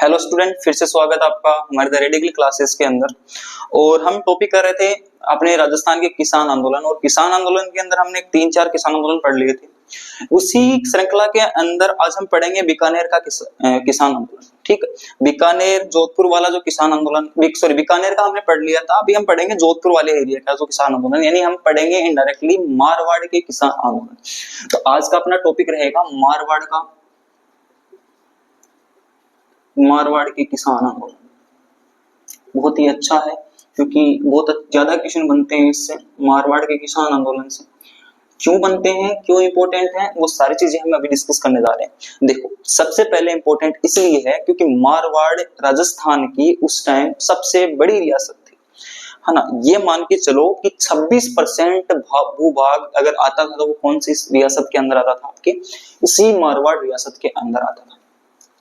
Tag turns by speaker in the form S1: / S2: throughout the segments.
S1: Hello student, फिर से स्वागत है आपका हमारे द रेडिकल क्लासेस के अंदर। और हम टॉपिक कर रहे थे अपने राजस्थान के किसान आंदोलन, और किसान आंदोलन के अंदर हमने 3-4 किसान आंदोलन पढ़ लिए थे। उसी श्रृंखला के अंदर आज हम पढ़ेंगे बीकानेर का किसान आंदोलन। ठीक, बीकानेर जोधपुर वाला जो किसान आंदोलन, बीकानेर का हमने पढ़ लिया था। अभी हम पढ़ेंगे जोधपुर वाले एरिया का जो किसान आंदोलन, यानी हम पढ़ेंगे इनडायरेक्टली मारवाड़ के किसान आंदोलन। तो आज का अपना टॉपिक रहेगा मारवाड़ के किसान आंदोलन। बहुत ही अच्छा है क्योंकि बहुत ज्यादा क्वेश्चन बनते हैं इससे, मारवाड़ के किसान आंदोलन से। क्यों बनते हैं, क्यों इंपॉर्टेंट है, वो सारी चीजें हम अभी डिस्कस करने जा रहे हैं। देखो, सबसे पहले इंपॉर्टेंट इसलिए है क्योंकि मारवाड़ राजस्थान की उस टाइम सबसे बड़ी रियासत थी, है ना। ये मान के चलो कि 26% भूभाग अगर आता था तो वो कौन सी रियासत के अंदर आता था, आपके इसी मारवाड़ रियासत के अंदर आता था।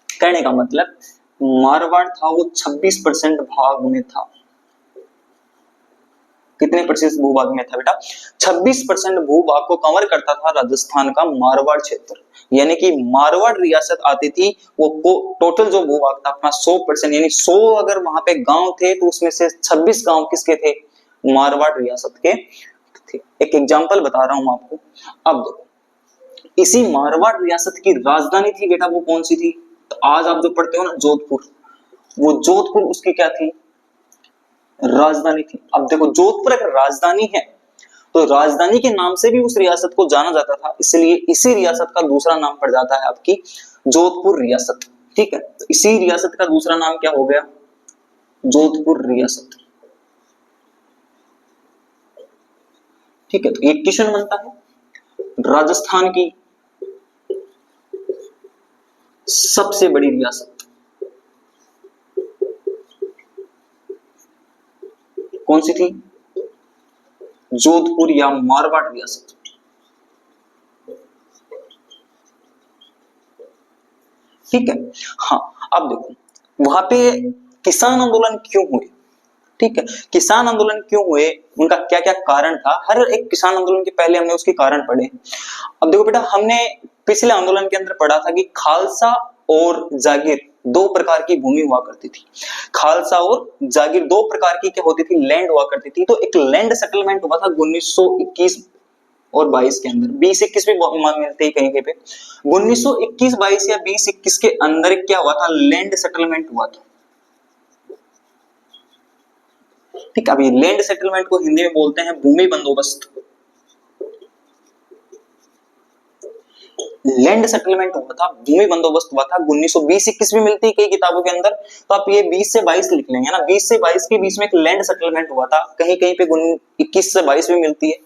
S1: कहने का मतलब मारवाड़ था वो 26% भाग में था। कितने प्रतिशत भूभाग में था बेटा? 26% भूभाग को कवर करता था राजस्थान का मारवाड़ क्षेत्र। यानी कि मारवाड़ रियासत आती थी, वो टोटल जो भूभाग था अपना 100%, यानी 100 अगर वहां पे गांव थे तो उसमें से 26 गांव किसके थे? मारवाड़ रियासत के थे। एक एग्जांपल बता रहा हूं आपको। अब देखो, इसी मारवाड़ रियासत की राजधानी थी बेटा, वो कौन सी थी? तो आज आप जो पढ़ते हो ना जोधपुर, वो जोधपुर उसकी क्या थी? राजधानी थी। अब देखो, जोधपुर अगर राजधानी है तो राजधानी के नाम से भी उस रियासत को जाना जाता था, इसलिए इसी रियासत का दूसरा नाम पड़ जाता है आपकी जोधपुर रियासत। ठीक है, तो इसी रियासत का दूसरा नाम क्या हो गया? जोधपुर रियासत। ठीक है, तो एक क्वेश्चन बनता है, राजस्थान की सबसे बड़ी रियासत कौन सी थी? जोधपुर या मारवाड़ रियासत। ठीक है, हाँ। अब देखो, वहां पे किसान आंदोलन क्यों हुए? ठीक है, किसान आंदोलन क्यों हुए, उनका क्या क्या कारण था, हर एक किसान आंदोलन के पहले हमने उसके कारण पढ़े। अब देखो बेटा, हमने पिछले आंदोलन के अंदर पढ़ा था कि खालसा और जागीर दो प्रकार की भूमि हुआ करती थी। खालसा और जागीर दो प्रकार की क्या होती थी? लैंड हुआ करती थी। तो एक लैंड सेटलमेंट हुआ था 1921 और 22 के अंदर। 20-21 भी मिलते ही कहीं पे 1921-22 या 20-21 के अंदर क्या हुआ था? लैंड सेटलमेंट हुआ था। ठीक है, अभी लैंड सेटलमेंट को हिंदी में बोलते हैं भूमि बंदोबस्त। लैंड सेटलमेंट हुआ था, भूमि बंदोबस्त हुआ था 1920-21 भी मिलती है कई किताबों के अंदर। तो आप ये 20 से 22 लिख लेंगे ना, 20 से 22 के बीच में एक लैंड सेटलमेंट हुआ था। कहीं कहीं पे 21 से 22 भी मिलती है,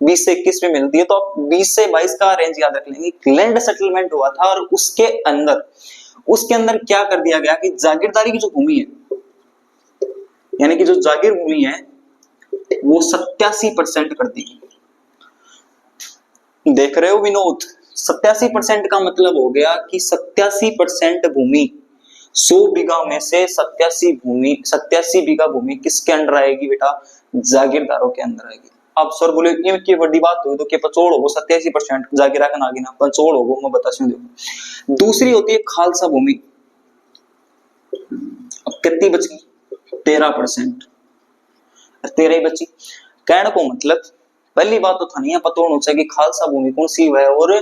S1: 20 से 21 भी मिलती है, तो आप 20 से 22 का रेंज याद रख लेंगे। लैंड सेटलमेंट हुआ था और उसके अंदर क्या कर दिया गया कि जागीरदारी की जो भूमि है, यानी कि जो जागीर भूमि है, वो 87% कर दी। देख रहे हो विनोद, 87% का मतलब हो गया कि 87% भूमि, 100 बीघा में से 87 बीघा भूमि किसके अंडर आएगी बेटा? जागीरदारों के अंदर आएगी। अब सर बोले कि बड़ी बात हुई तो क्या पचोड़ होगो 87% जागीरा का नागिना पचोड़ होगो, मैं बताऊं। देखो, दूसरी होती है खालसा भूमि। अब कितनी बच गई? 13%, 13 ही बची। कहने को मतलब पहली बात तो था नहीं पता होना चाहिए कि खालसा भूमि कौन सी है और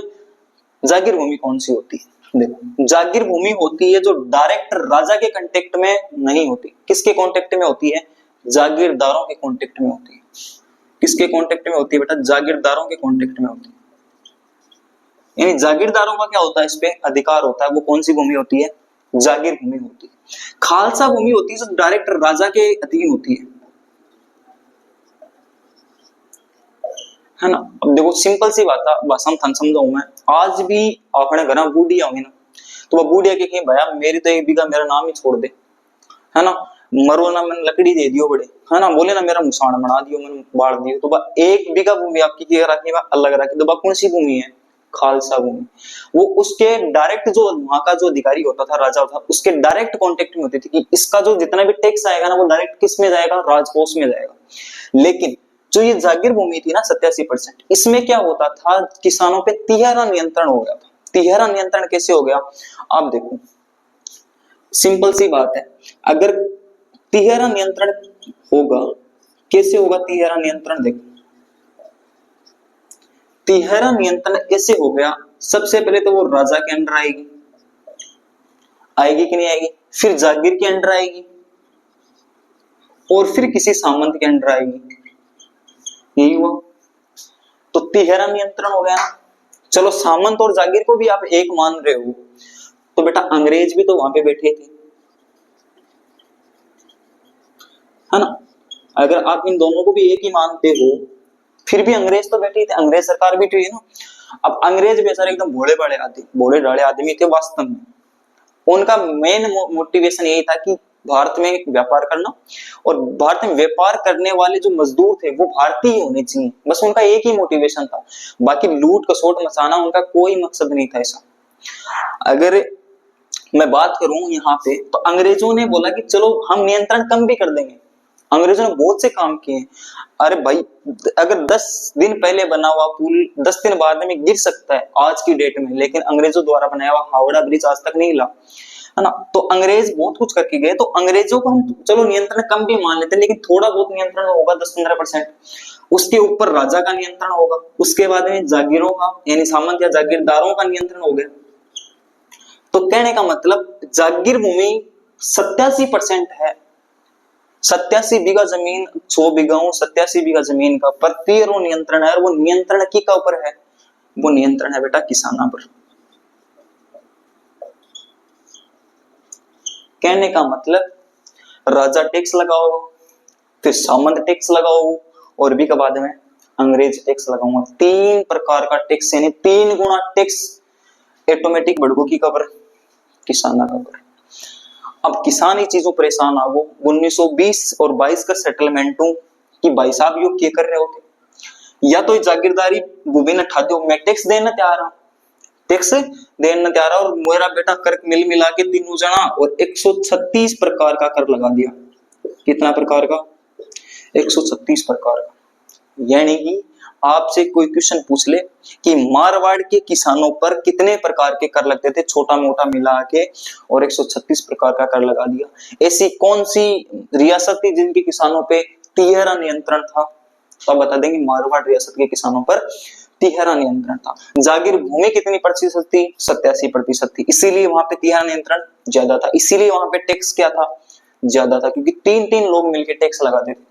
S1: जागीर भूमि कौन सी होती है। देखो, जागीर भूमि होती है जो डायरेक्ट राजा के कांटेक्ट में नहीं होती। किसके कांटेक्ट में होती है? जागीरदारों के कांटेक्ट में होती है। किसके कांटेक्ट में होती है बेटा? जागीरदारों के कांटेक्ट में होती है। यानी जागीरदारों का क्या होता है? इस पे अधिकार होता है। वो कौन सी भूमि होती है? जागीर भूमि होती है। खालसा भूमि होती है जो डायरेक्ट राजा के अधीन होती है ना। अब देखो, सिंपल सी बात है, भाषा में समझाऊं मैं। आज भी अपने घर में बूढ़िया हुई ना, तो वह बूढ़िया के भैया मेरी तो 1 बीघा मेरा नाम ही छोड़ दे, है ना। मरो ना, मैंने लकड़ी दे दियो बड़े, है ना। बोले ना मेरा मुसाण बना दियो, मैंने बाढ़ दियो, तो वह 1 बीघा भूमि आपकी क्या रखी? अलग रखी। तो वह कौन सी भूमि है? खालसा भूमि। वो उसके डायरेक्ट जो वहां का जो अधिकारी होता था, राजा था, उसके डायरेक्ट कांटेक्ट में होती थी कि इसका जो जितना भी टैक्स आएगा ना, वो डायरेक्ट किस में जाएगा? राजकोष में जाएगा। लेकिन जो ये जागीर भूमि थी ना 87%, इसमें क्या होता था? किसानों पे तिहरा नियंत्रण हो गया था। तिहरा नियंत्रण कैसे हो गया? आप देखो, सिंपल सी बात है, अगर तिहरा नियंत्रण होगा, कैसे होगा तिहरा नियंत्रण? देखो तिहरा नियंत्रण कैसे हो गया, सबसे पहले तो वो राजा के अंडर आएगी, आएगी कि नहीं आएगी, फिर जागीर के अंडर आएगी और फिर किसी सामंत के अंडर आएगी, यही हुआ। तो तिहरा नियंत्रण हो गया। चलो सामंत और जागीर को भी आप एक मान रहे हो, तो बेटा अंग्रेज भी तो वहां पे बैठे थे, है ना? अगर आप इन दोनों को भी एक ही मानते हो, फिर भी अंग्रेज तो बैठे थे, अंग्रेज सरकार भी थी ना। अब अंग्रेज बेचारे एकदम भोले भाले आदमी थे वास्तव में। उनका मेन मोटिवेशन यही था कि भारत में व्यापार करना, और भारत में व्यापार करने वाले जो मजदूर थे वो भारतीय ही होने चाहिए, बस उनका एक ही मोटिवेशन था। बाकी लूट खसोट मचाना उनका कोई मकसद नहीं था ऐसा। अगर मैं बात करूं यहाँ पे, तो अंग्रेजों ने बोला कि चलो हम नियंत्रण कम भी कर देंगे। अंग्रेजों ने बहुत से काम किए। अरे भाई, अगर 10 दिन पहले बना हुआ पुल 10 दिन बाद में गिर सकता है आज की डेट में, लेकिन अंग्रेजों द्वारा बनाया हुआ हावड़ा ब्रिज आज तक नहीं हिला, है ना? तो अंग्रेज बहुत कुछ करके गए। तो अंग्रेजों को हम चलो नियंत्रण कम भी मान लेते हैं, लेकिन थोड़ा बहुत नियंत्रण होगा 10-15%। उसके ऊपर राजा का नियंत्रण होगा, उसके बाद में जागीरों का यानी सामंत या जागीरदारों का नियंत्रण हो गया। तो कहने का मतलब जागीर भूमि 87% है, 87 बीघा जमीन, 100 बीघाओं 87 बीघा जमीन का पर तेरो नियंत्रण है, और वो नियंत्रण की का ऊपर है, वो नियंत्रण है बेटा किसानों पर। कहने का मतलब राजा टैक्स लगाओ, फिर सामंत टैक्स लगाओ, और भी के बाद में अंग्रेज टैक्स लगाऊंगा। 3 प्रकार का टैक्स, यानी 3 गुना टैक्स ऑटोमेटिक बढ़गो की कबर, किसाना कबर। अब किसान ही चीजों परेशान आ गो। 1920 और 22 का सेटलमेंटों कि भाई साहब यो क्या कर रहे होते, या तो जागीरदारी भूमि न ठा दो, मैं टैक्स देना तैयार हूं, टैक्स देना तैयार, और मेरा बेटा कर मिल मिला के तीनों जना, और 136 प्रकार का कर लगा दिया। कितना प्रकार का? 136 प्रकार का। यानी कि आपसे कोई क्वेश्चन पूछ ले कि मारवाड़ के किसानों पर कितने प्रकार के कर लगते थे, छोटा मोटा मिला के, और 136 प्रकार का कर लगा दिया। ऐसी कौन सी रियासत थी जिनके किसानों पे तिहरा नियंत्रण था? तो आप बता देंगे मारवाड़ रियासत के किसानों पर तिहरा नियंत्रण था। जागीर भूमि कितनी प्रतिशत थी? 87% थी, इसीलिए वहां पे तिहरा नियंत्रण ज्यादा था, इसीलिए वहां पे टैक्स क्या था? ज्यादा था, क्योंकि 3-3 लोग मिलकर टैक्स लगाते थे।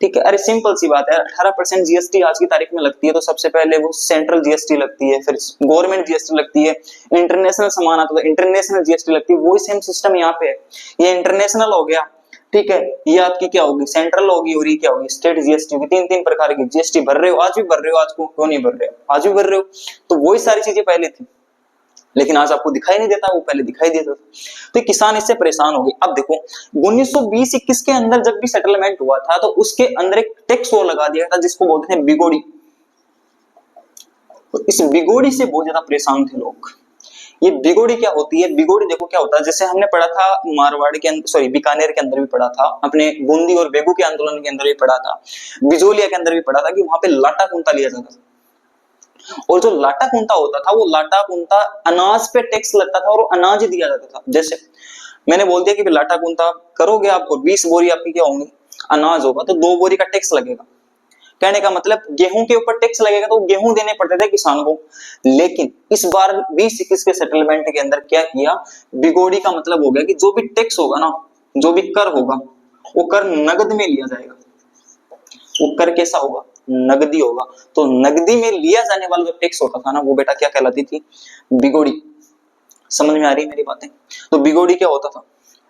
S1: ठीक है, अरे सिंपल सी बात है, 18% जीएसटी आज की तारीख में लगती है, तो सबसे पहले वो सेंट्रल जीएसटी लगती है, फिर गवर्नमेंट जीएसटी लगती है, इंटरनेशनल सामान आता है तो इंटरनेशनल जीएसटी लगती है। वही सेम सिस्टम यहाँ पे है, ये इंटरनेशनल हो गया, ठीक है, ये आपकी क्या होगी? सेंट्रल होगी, और ये क्या होगी? स्टेट जीएसटी होगी। 3-3 प्रकार की जीएसटी भर रहे हो, आज भी भर रहे हो, आज को क्यों नहीं भर रहे हो? आज भी भर रहे हो। तो वही सारी चीजें पहले थी, लेकिन आज आपको दिखाई नहीं देता, वो पहले दिखाई देता था। तो किसान इससे परेशान हो गए। अब देखो 1920-21 के अंदर जब भी सेटलमेंट हुआ था, तो उसके अंदर एक टैक्स और लगा दिया था जिसको बोलते हैं बिगोड़ी। तो इस बिगोड़ी से बहुत ज्यादा परेशान थे लोग। ये बिगोड़ी क्या होती है? बिगोड़ी देखो क्या होता है, जैसे हमने पढ़ा था मारवाड़ के अंदर, सॉरी बीकानेर के अंदर भी पढ़ा था, अपने बूंदी और बेगू के आंदोलन के अंदर भी पढ़ा था, बिजोलिया के अंदर भी पढ़ा था कि वहां पे लाटा कुंता लिया जाता था। और जो लाटा कुंता होता था, वो लाटा कुंता अनाज पे टैक्स लगता था, और अनाज दिया जाता था। जैसे मैंने बोल दिया कि लाटा कुंता करोगे आप, और 20 बोरी आपकी क्या होंगी? अनाज होगा, तो 2 बोरी का टैक्स लगेगा। कहने का मतलब गेहूं के ऊपर टैक्स लगेगा, तो गेहूं देने पड़ते थे किसान को। लेकिन इस बार 20-21 के सेटलमेंट के अंदर क्या किया, बिगोड़ी का मतलब हो गया कि जो भी टैक्स होगा ना, जो भी कर होगा, वो कर नगद में लिया जाएगा। वो कर कैसा होगा? नगदी होगा। तो नगदी में लिया जाने वाला जो टैक्स होता था ना, वो बेटा क्या कहलाती थी? बिगोड़ी। समझ में आ रही है मेरी बातें? तो बिगोड़ी क्या होता था?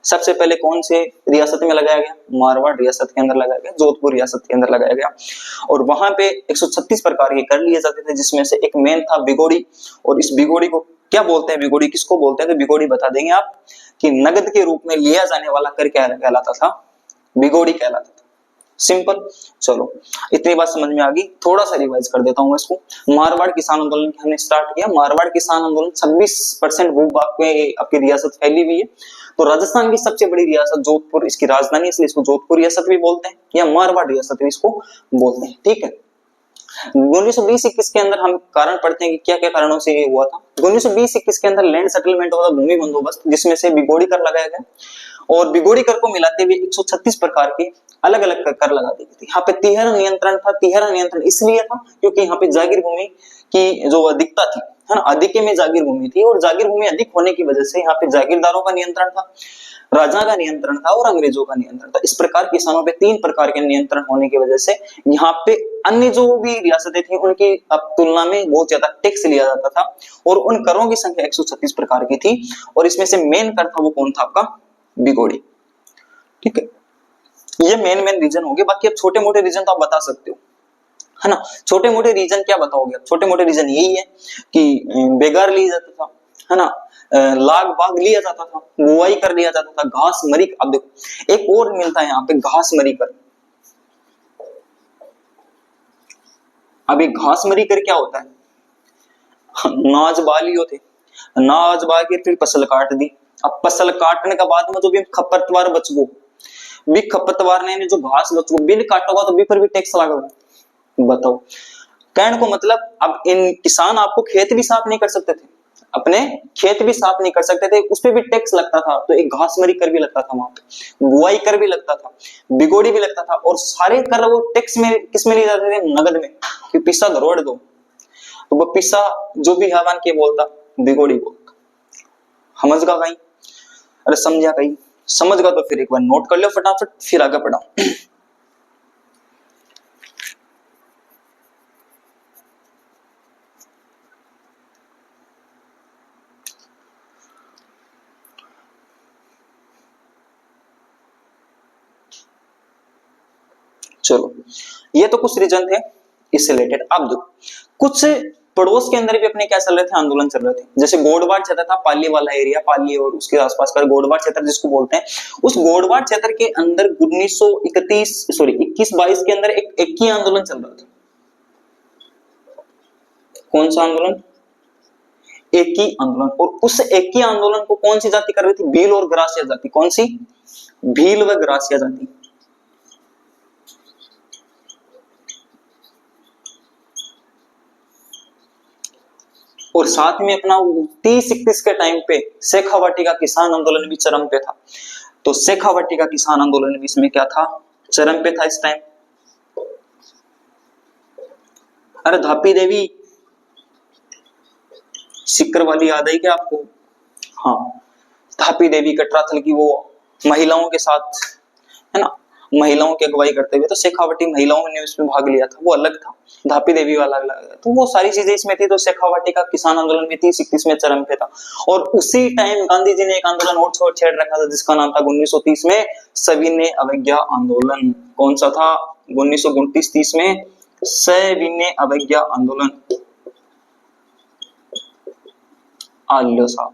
S1: सबसे पहले कौन से रियासत में लगाया गया? मारवाड़ रियासत के अंदर लगाया गया, जोधपुर रियासत के अंदर लगाया गया, और वहां पे 136 प्रकार के कर लिए जाते थे, जिसमें से एक मेन था बिगोड़ी। और इस बिगोड़ी को क्या बोलते हैं? बिगोड़ी किसको बोलते हैं? तो बिगोड़ी बता देंगे आप कि नगद के रूप में लिया जाने वाला कर क्या कहलाता था? बिगोड़ी कहलाता था। सिंपल। चलो इतनी बात समझ में आ गई, थोड़ा सा रिवाइज कर देता हूं इसको। मारवाड़ किसान आंदोलन हमने स्टार्ट किया। मारवाड़ किसान आंदोलन 26% भूभाग में आपकी रियासत फैली हुई है। तो राजस्थान की सबसे बड़ी रियासत जोधपुर, इसकी राजधानी, इसलिए इसको जोधपुर रियासत भी बोलते हैं, या मारवाड़ रियासत भी इसको बोलते हैं। ठीक है, 1920-21 के अंदर हम कारण पढ़ते हैं कि क्या क्या कारणों से ये हुआ था। 1920-21 के अंदर लैंड सेटलमेंट हुआ था, भूमि बंदोबस्त, जिसमें से बिगोड़ी कर लगाया गया और बिगोड़ी कर को मिलाते हुए 136 प्रकार के अलग अलग कर लगा दी गई थी। यहाँ पे तिहरा नियंत्रण था। तिहरा नियंत्रण इसलिए था क्योंकि यहाँ पे जागीर भूमि की जो अधिकता थी, है ना, अधिक में जागीर भूमि थी और जागीर भूमि अधिक होने की वजह से यहाँ पे जागीरदारों का नियंत्रण था, राजा का नियंत्रण था और अंग्रेजों का नियंत्रण था। इस प्रकार किसानों पे 3 प्रकार के नियंत्रण होने की वजह से यहाँ पे अन्य जो भी रियासतें थी उनकी अब तुलना में बहुत ज्यादा टैक्स लिया जाता था और उन करों की संख्या 136 प्रकार की थी और इसमें से मेन कर था वो कौन था? आपका बिगोड़ी। ठीक है, ये मेन रीजन हो गए। बाकी अब छोटे मोटे रीजन तो आप बता सकते हो, है ना। छोटे मोटे रीजन क्या बताओगे? छोटे मोटे रीजन यही है कि बेगार लिया जाता था, है ना, लाग बाग लिया जाता था, बुआई कर लिया जाता था, घास मरी। अब देखो एक और मिलता है यहाँ पे, घास मरी कर। अब ये घास मरी कर क्या होता है? नाज बालियो थे, नाज बा के फिर फसल काट दी। अब फसल काटने के बाद में जो भी खपतवार बच गो, भी खपतवार ने जो घास बच गो बिन काटोगा तो भी पर भी टैक्स लागेगा। बताओ, कहने को मतलब अब इन किसान आपको खेत भी साफ नहीं कर सकते थे, अपने खेत भी साफ नहीं कर सकते थे, उस पे भी टैक्स लगता था। तो एक घासमरी कर भी लगता था वहां पे, बुआई कर भी लगता था, बिगोड़ी भी लगता था और सारे कर वो टैक्स में किस में लिए जाते थे? नगद में, कि पिस्सा धरोड़ दो। तो वो पिस्सा जो भी हवान के बोलता, बिगोड़ी बोलता। समझ गा कहीं? अरे समझा कहीं? समझ गा तो फिर एक बार नोट कर लो फटाफट, फिर आगे बढ़ाओ। चलो, ये तो कुछ रीजन थे इससे रिलेटेड। अब देखो कुछ पड़ोस के अंदर भी अपने क्या चल रहे थे? आंदोलन चल रहे थे। जैसे गोडवाड़ क्षेत्र था, पाली वाला एरिया, पाली और उसके आसपास का गोडवाड़ क्षेत्र जिसको बोलते हैं, उस गोडवाड़ क्षेत्र के अंदर 21-22 के अंदर एक ही आंदोलन चल रहा था। कौन सा आंदोलन? एक ही आंदोलन। और उस एक ही आंदोलन को कौन सी जाति कर रही थी? भील और ग्रासिया जाति। कौन सी? भील व ग्रासिया जाति। और साथ में अपना 30-31 के टाइम पे शेखावाटी का किसान आंदोलन भी चरम पे था। तो शेखावाटी का किसान आंदोलन भी इसमें क्या था? चरम पे था इस टाइम। अरे धापी देवी सिक्कर वाली याद है क्या आपको? हाँ, धापी देवी कटराथल की वो महिलाओं के साथ, है ना, महिलाओं की अगुवाई करते हुए। तो शेखावाटी महिलाओं ने उसमें भाग लिया था, वो अलग था, धापी देवी वाला अलग। तो वो सारी चीजें इसमें थी। तो शेखावाटी का किसान आंदोलन भी 30-31 में चरम पे था। और उसी टाइम गांधी जी ने एक आंदोलन और छोड़ छेड़ रखा था जिसका नाम था 1930 में सविनय अवज्ञा आंदोलन। कौन सा था? 1929-30 में सविनय अवज्ञा आंदोलन। आलियो साहब,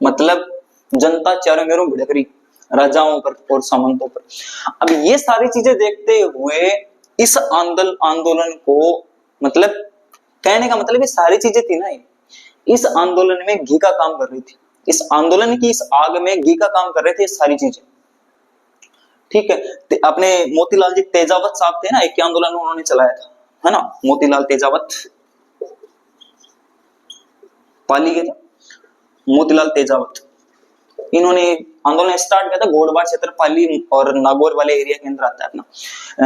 S1: मतलब जनता चारों मेरों भड़क रही, राजाओं पर और सामंतों पर। अब ये सारी चीजें देखते हुए इस आंदोलन को, मतलब कहने का मतलब ये सारी चीजें थी ना, इस आंदोलन में घी का काम कर रही थी, इस आंदोलन की इस आग में घी का काम कर रहे थे ये सारी चीजें। ठीक है, अपने मोतीलाल जी तेजावत साहब थे ना, एक आंदोलन उन्होंने चलाया था, है ना, मोतीलाल तेजावत, पाली के थे मोतीलाल तेजावत। इन्होंने आंदोलन स्टार्ट किया था। गोडवाड़ क्षेत्र पाली और नागौर वाले एरिया के अंदर आता है अपना,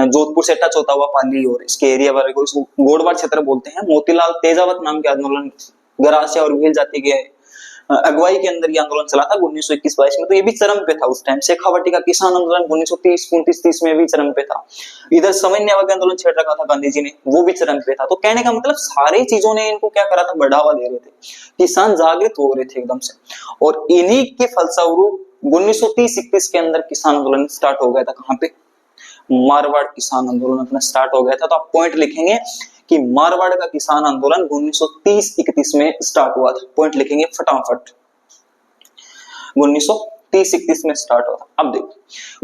S1: जोधपुर से टच होता हुआ पाली और इसके एरिया वाले को इसको गोडवाड़ क्षेत्र बोलते हैं। मोतीलाल तेजावत नाम के आंदोलन गरासिया और भील जाति के अगुवाई के अंदर ये आंदोलन चला था 1921-22 में। तो ये भी चरम पे था उस टाइम। शेखावाटी का किसान आंदोलन 1930-29-30 में भी चरम पे था। इधर सविनय अवज्ञा आंदोलन छेड़ रखा था गांधी जी ने, वो भी चरम पे था। तो कहने का मतलब सारी चीजों ने इनको क्या करा था? बढ़ावा दे रहे थे, किसान जागृत हो रहे थे एकदम से। और इन्हीं के फलस्वरूप 1930-31 के अंदर किसान आंदोलन स्टार्ट हो गया था। कहां पे? मारवाड़ किसान आंदोलन अपना स्टार्ट हो गया था। तो आप पॉइंट लिखेंगे कि मारवाड़ का किसान आंदोलन 1930-31 में स्टार्ट हुआ था। पॉइंट लिखेंगे फटाफट, 1930-31 में स्टार्ट हुआ था। अब देखो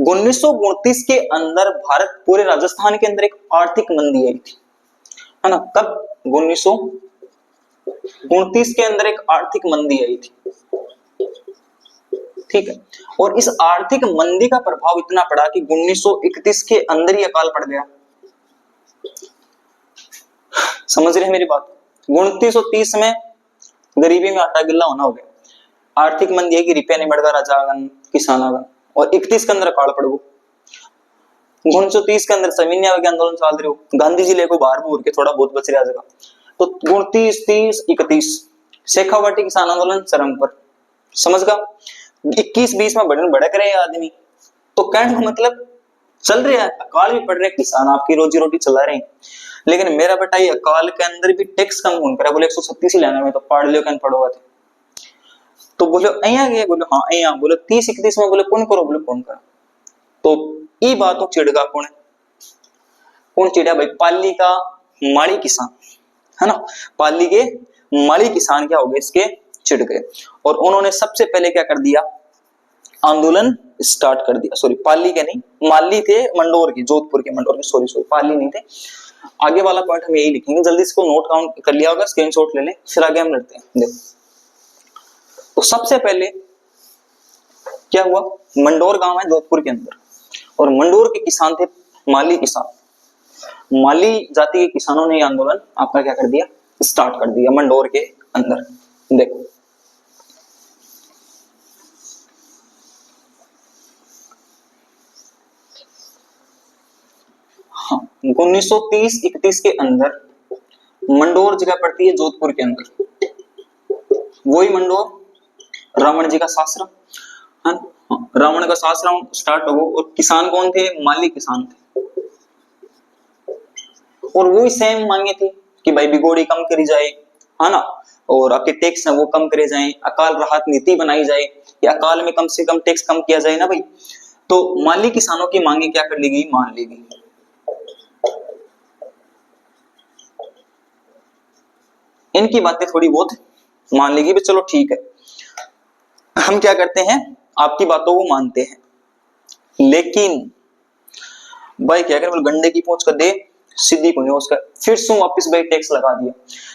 S1: 1929 के अंदर भारत पूरे राजस्थान के अंदर एक आर्थिक मंदी आई थी, है ना। कब? 1929 के अंदर एक आर्थिक मंदी आई थी। ठीक है, और इस आर्थिक मंदी का प्रभाव इतना पड़ा कि 1931 के अंदर ही अकाल पड़ गया। समझ रहे हैं मेरी बात? 2930 में गरीबी में आटा गिल्ला होना हो गया, आर्थिक मंदी है कि रुपया नहीं बढ़ता, राजागन किसानागन, और 31 के अंदर अकाल पड़ गो। 1930 के अंदर सविनय आंदोलन चल रहे हो, गांधी जी लेको बाहर भूर के थोड़ा बहुत बच रहा जगह, तो 29, 30, 31 शेखावाटी किसान आंदोलन चरम पर, समझ गा? 21-20 में बढ़न भड़क रहे आदमी, तो कहने का मतलब चल रहा है, अकाल भी पड़ रहे, किसान आपकी रोजी रोटी चला रहे हैं, लेकिन मेरा बेटा ये अकाल के अंदर भी टैक्स कम कौन करा? बोले 136 ही लेना में, तो पढ़ लियो कहीं पढ़ोगा तो बोलो अया गए, बोलो हाँ अया, बोलो 30-31 में बोले कौन करो? बोले कौन करा? तो ई बातों चिड़गा कौन है? कौन चिड़ा भाई? पाली का माड़ी किसान, है ना, पाली के माड़ी किसान क्या हो गए, इसके चिढ़ गए, और उन्होंने सबसे पहले क्या कर दिया, आंदोलन स्टार्ट कर दिया। सॉरी, पाली के नहीं, माली थे, मंडोर के, जोधपुर के, मंडोर के, सॉरी पाली नहीं थे। आगे वाला पॉइंट हम यही लिखेंगे, जल्दी इसको नोट काउंट कर लिया होगा, स्क्रीनशॉट ले लें, फिर आगे हम लड़ते हैं। देखो, तो सबसे पहले क्या हुआ, मंडोर गांव है जोधपुर के अंदर, और मंडोर के किसान थे माली किसान। माली जाति के किसानों ने आंदोलन आपका क्या कर दिया, स्टार्ट कर दिया मंडोर के अंदर। देखो हाँ, 1930-31 के अंदर मंडोर जगह पड़ती है जोधपुर के अंदर, वही मंडोर रावण जी का सासरा, हाँ, रावण का सासरा स्टार्ट हो, और किसान कौन थे, माली किसान थे, और वही सेम मांगे थी कि भाई बिगोड़ी कम करी जाए, है ना, और आपके टैक्स है वो कम करे जाए, अकाल राहत नीति बनाई जाए, या अकाल में कम से कम टैक्स कम किया जाए ना भाई। तो माली किसानों की मांगे क्या कर ली गई, मान ली गई। इनकी बातें थोड़ी बहुत मान लेगी, चलो ठीक है, हम क्या करते हैं, आपकी बातों को मानते हैं, लेकिन भाई क्या करें, गंडे की पूंछ कर दे सीधी को नहीं, उसका फिर से वापस भाई टैक्स लगा दिया,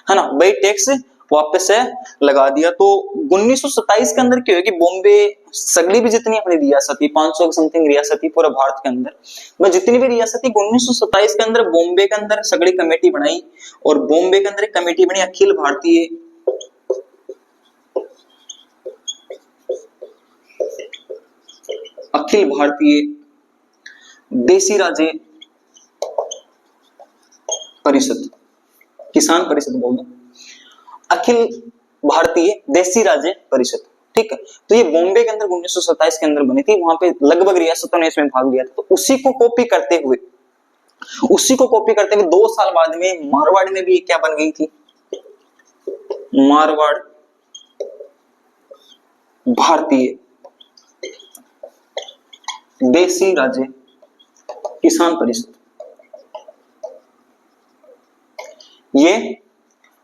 S1: है ना, भाई टैक्स वापस से लगा दिया। तो 1927 के अंदर क्या हुआ कि बॉम्बे सगड़ी भी जितनी अपनी रियासत थी, 500 समथिंग रियासत थी पूरे भारत के अंदर, मैं जितनी भी रियासत थी 1927 के अंदर बॉम्बे के अंदर सगड़ी कमेटी बनाई, और बॉम्बे के अंदर एक कमेटी बनी अखिल भारतीय देसी राजे परिषद, किसान परिषद बोल दो, अखिल भारतीय देसी राज्य परिषद, ठीक है। तो ये बॉम्बे के अंदर 1927 के अंदर बनी थी, वहां पे लगभग रियासतों ने इसमें भाग लिया था। तो उसी को कॉपी करते हुए 2 साल बाद में मारवाड़ में भी क्या बन गई थी, मारवाड़ भारतीय देसी राज्य किसान परिषद, ये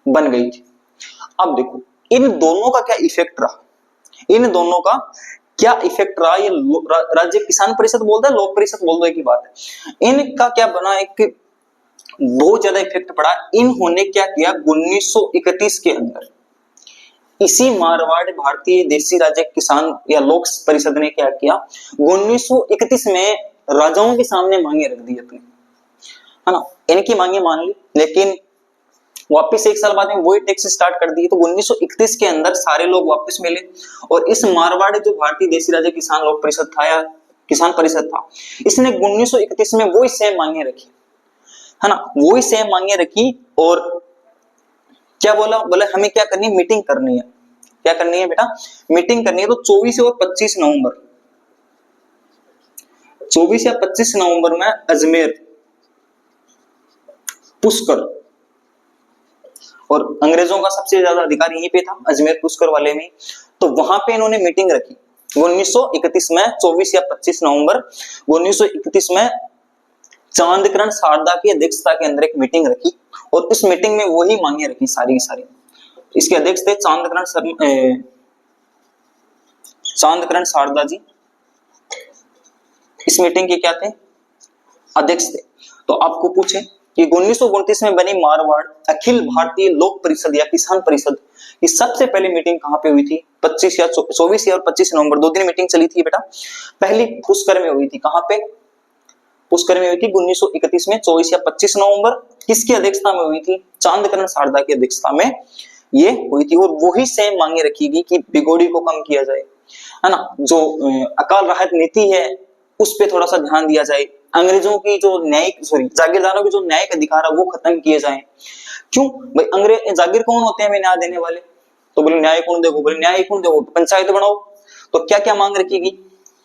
S1: बन गई थी। अब देखो इन दोनों का क्या इफेक्ट रहा, ये राज्य किसान परिषद बोलता है, लोक परिषद बोल दो, एक ही बात है। इनका क्या बना, एक बहुत ज्यादा इफेक्ट पड़ा। इन्होंने क्या किया 1931 के अंदर, इसी मारवाड़ भारतीय देसी राज्य किसान या लोक परिषद ने क्या किया, 1931 में राजाओं के सामने मांगे रख दी अपनी, है ना, इनकी मांगे मान ली, लेकिन वापस 1 साल बाद में वही टैक्स स्टार्ट कर दिए। तो 1931 के अंदर सारे लोग वापस मिले, और इस मारवाड़ जो भारतीय देसी राज्य किसान लोक परिषद था या किसान परिषद था, इसने 1931 में वही सेम मांगे रखी, है ना, वही सेम मांगे रखी। और क्या बोला हमें क्या करनी है, मीटिंग करनी है। क्या करनी है बेटा, मीटिंग करनी है। तो 24 और 25 नवंबर 24 या 25 नवंबर में अजमेर, पुष्कर, और अंग्रेजों का सबसे ज्यादा अधिकार यहीं पे था, अजमेर पुष्कर वाले में। तो वहां पे इन्होंने मीटिंग रखी 1931 में, 24 या 25 नवंबर 1931 में चांदकरण शारदा की अध्यक्षता के अंदर एक मीटिंग रखी, और इस मीटिंग में वही मांगे रखी सारी की सारी। इसके अध्यक्ष थे चांदकरण शारदा जी, इस मीटिंग के क्या थे, अध्यक्ष थे। तो आपको पूछे कि 1929 में बनी मारवाड़ अखिल भारतीय लोक परिषद या किसान परिषद की सबसे पहली मीटिंग कहां पे हुई थी, 24 या 25 नवंबर, 2 दिन मीटिंग चली थी बेटा। पहली पुष्कर में हुई थी, कहां पे, पुष्कर में हुई थी 1931 में 24 या 25 नवंबर, किसकी अध्यक्षता में हुई थी? चांदकरण शारदा की अध्यक्षता में ये हुई थी। और वही सेम मांगे रखीगी कि बिगोड़ी को कम किया जाए, है ना, जो अकाल राहत नीति है उस पे थोड़ा सा ध्यान दिया जाए, अंग्रेजों की जो न्यायिक जागीरदारों के जो न्यायिक अधिकार है वो खत्म किए जाए। क्यों भाई? अंग्रेज जागीर कौन होते हैं हमें न्याय देने वाले? तो बोले न्याय कौन देखो, बोले न्याय कौन देखो, पंचायत बनाओ। तो क्या क्या मांग रखीगी?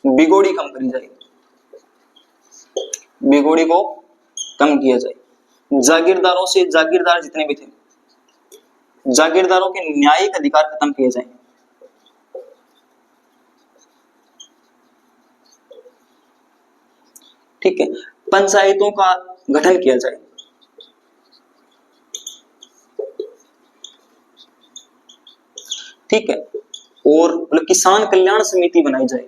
S1: बिगोड़ी कम करी जाए, बिगोड़ी को कम किया जाए, जागीरदारों से, जागीरदार जितने भी थे, जागीरदारों के न्यायिक अधिकार खत्म किए जाए। ठीक है, पंचायतों का गठन किया जाए, ठीक है, और मतलब किसान कल्याण समिति बनाई जाए,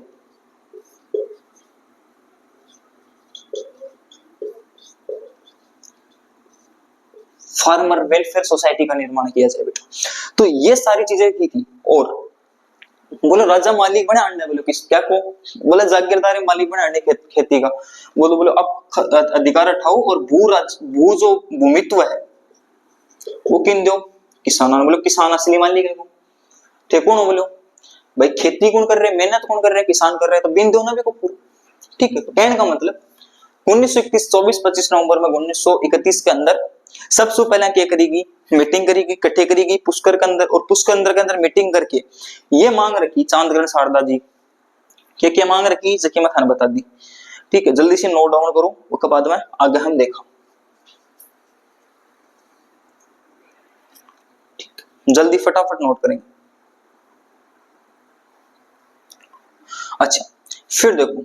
S1: फार्मर वेलफेयर सोसाइटी का निर्माण किया जाए बेटा। तो ये सारी चीजें की थी। और बोलो राजा मालिक बने अंडे, बोलो किस क्या को? बोले जागीरदार मालिक बने अंडे खेती का। बोलो बोलो अब अधिकार उठाओ और भू जो भूमित्व है वो किन दो? किसानों। बोलो किसान असली मालिक है, ठीक कौन हो? बोलो भाई खेती कौन कर रहे, मेहनत कौन कर रहे, किसान कर रहे हैं, तो बिन दो ना भी को पूरा। ठीक है, तो कहने का मतलब 1931 24-25 नवंबर में 1931 के अंदर सबसे पहले क्या करेगी? मीटिंग करेगी, इकट्ठे करेगी पुष्कर के अंदर, और पुष्कर के अंदर मीटिंग करके ये मांग रखी चांदकरण शारदा जी, क्या मांग रखी जकी मैं थाने बता दी। ठीक है, जल्दी से नोट डाउन करो, उसके बाद में आगे हम देखा। जल्दी फटाफट नोट करेंगे। अच्छा, फिर देखो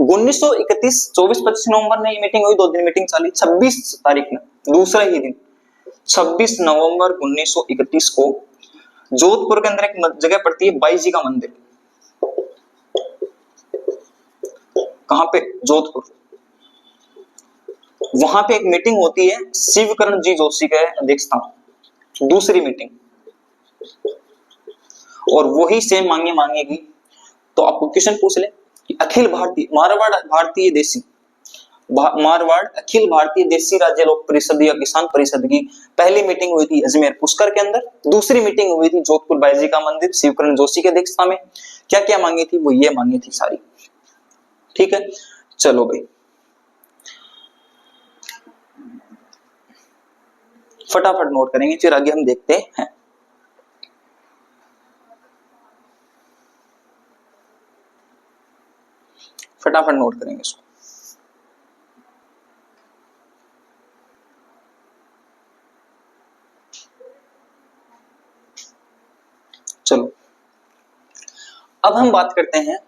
S1: 1931 24-25 नवंबर में ये मीटिंग हुई, 2 दिन मीटिंग चली। 26 तारीख में दूसरा ही दिन 26 नवंबर 1931 को जोधपुर के अंदर एक जगह पड़ती है बाई जी का मंदिर। कहां पे? जोधपुर। वहां पे एक मीटिंग होती है शिवकरण जी जोशी के अध्यक्षता में, दूसरी मीटिंग, और वही सेम मांगेगी। तो आपको क्वेश्चन पूछ ले कि अखिल भारतीय मारवाड़ भारतीय देशी मारवाड़ अखिल भारतीय देशी राज्य लोक परिषद या किसान परिषद की पहली मीटिंग हुई थी अजमेर पुष्कर के अंदर, दूसरी मीटिंग हुई थी जोधपुर बाईजी का मंदिर शिवकरण जोशी के अध्यक्षता में। क्या क्या मांगी थी? वो ये मांगी थी सारी। ठीक है, चलो भाई फटाफट नोट करेंगे, फिर आगे हम देखते हैं। फटाफट नोट करेंगे इसको। चलो अब हम बात करते हैं